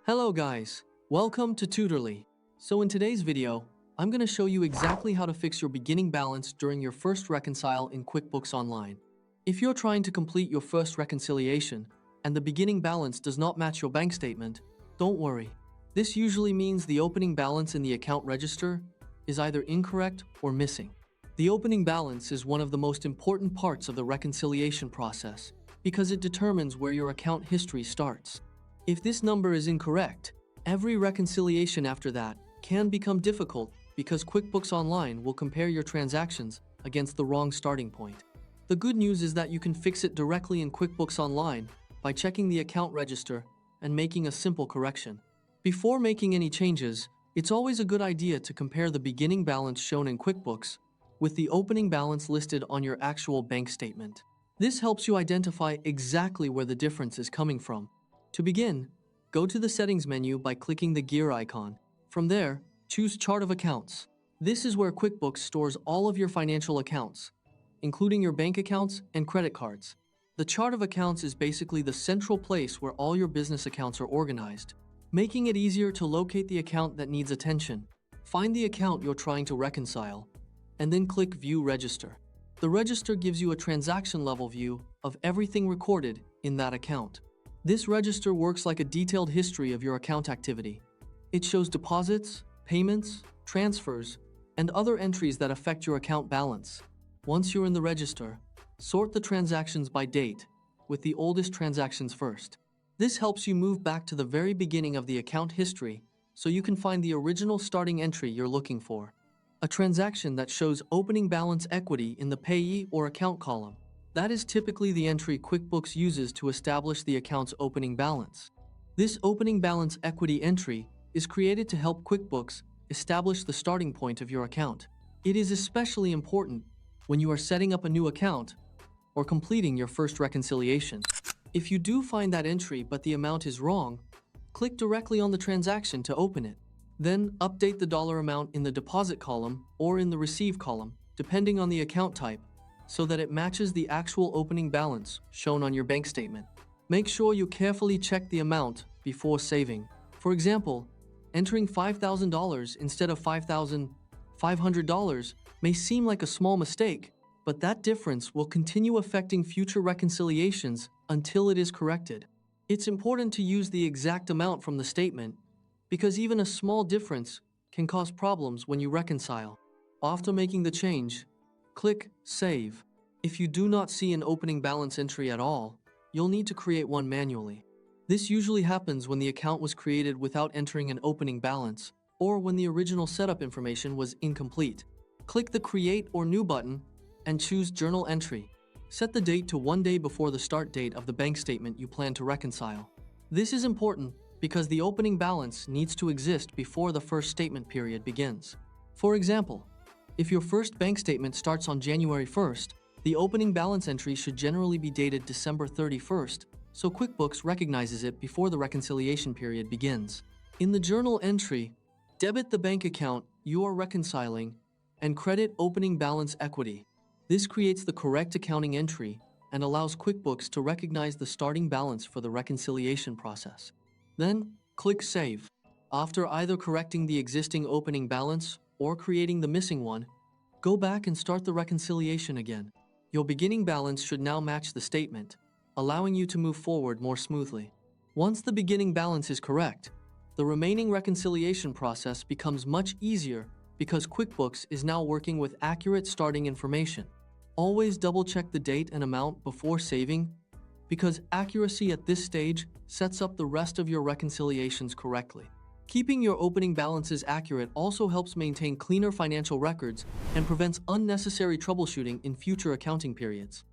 Hello guys, welcome to Tutorly. So in today's video, I'm going to show you exactly how to fix your beginning balance during your first reconcile in QuickBooks Online. If you're trying to complete your first reconciliation and the beginning balance does not match your bank statement, don't worry. This usually means the opening balance in the account register is either incorrect or missing. The opening balance is one of the most important parts of the reconciliation process because it determines where your account history starts. If this number is incorrect, every reconciliation after that can become difficult because QuickBooks Online will compare your transactions against the wrong starting point. The good news is that you can fix it directly in QuickBooks Online by checking the account register and making a simple correction. Before making any changes, it's always a good idea to compare the beginning balance shown in QuickBooks with the opening balance listed on your actual bank statement. This helps you identify exactly where the difference is coming from. To begin, go to the Settings menu by clicking the gear icon. From there, choose Chart of Accounts. This is where QuickBooks stores all of your financial accounts, including your bank accounts and credit cards. The Chart of Accounts is basically the central place where all your business accounts are organized, making it easier to locate the account that needs attention. Find the account you're trying to reconcile, and then click View Register. The register gives you a transaction-level view of everything recorded in that account. This register works like a detailed history of your account activity. It shows deposits, payments, transfers, and other entries that affect your account balance. Once you're in the register, sort the transactions by date, with the oldest transactions first. This helps you move back to the very beginning of the account history so you can find the original starting entry you're looking for. A transaction that shows opening balance equity in the payee or account column. That is typically the entry QuickBooks uses to establish the account's opening balance. This opening balance equity entry is created to help QuickBooks establish the starting point of your account. It is especially important when you are setting up a new account or completing your first reconciliation. If you do find that entry but the amount is wrong, click directly on the transaction to open it. Then update the dollar amount in the deposit column or in the receive column, depending on the account type, so that it matches the actual opening balance shown on your bank statement. Make sure you carefully check the amount before saving. For example, entering $5,000 instead of $5,500 may seem like a small mistake, but that difference will continue affecting future reconciliations until it is corrected. It's important to use the exact amount from the statement because even a small difference can cause problems when you reconcile. After making the change, click Save. If you do not see an opening balance entry at all, you'll need to create one manually. This usually happens when the account was created without entering an opening balance or when the original setup information was incomplete. Click the Create or New button and choose Journal Entry. Set the date to 1 day before the start date of the bank statement you plan to reconcile. This is important because the opening balance needs to exist before the first statement period begins. For example, if your first bank statement starts on January 1st, the opening balance entry should generally be dated December 31st, so QuickBooks recognizes it before the reconciliation period begins. In the journal entry, debit the bank account you are reconciling and credit opening balance equity. This creates the correct accounting entry and allows QuickBooks to recognize the starting balance for the reconciliation process. Then, click Save. After either correcting the existing opening balance or creating the missing one, go back and start the reconciliation again. Your beginning balance should now match the statement, allowing you to move forward more smoothly. Once the beginning balance is correct, the remaining reconciliation process becomes much easier because QuickBooks is now working with accurate starting information. Always double-check the date and amount before saving, because accuracy at this stage sets up the rest of your reconciliations correctly. Keeping your opening balances accurate also helps maintain cleaner financial records and prevents unnecessary troubleshooting in future accounting periods.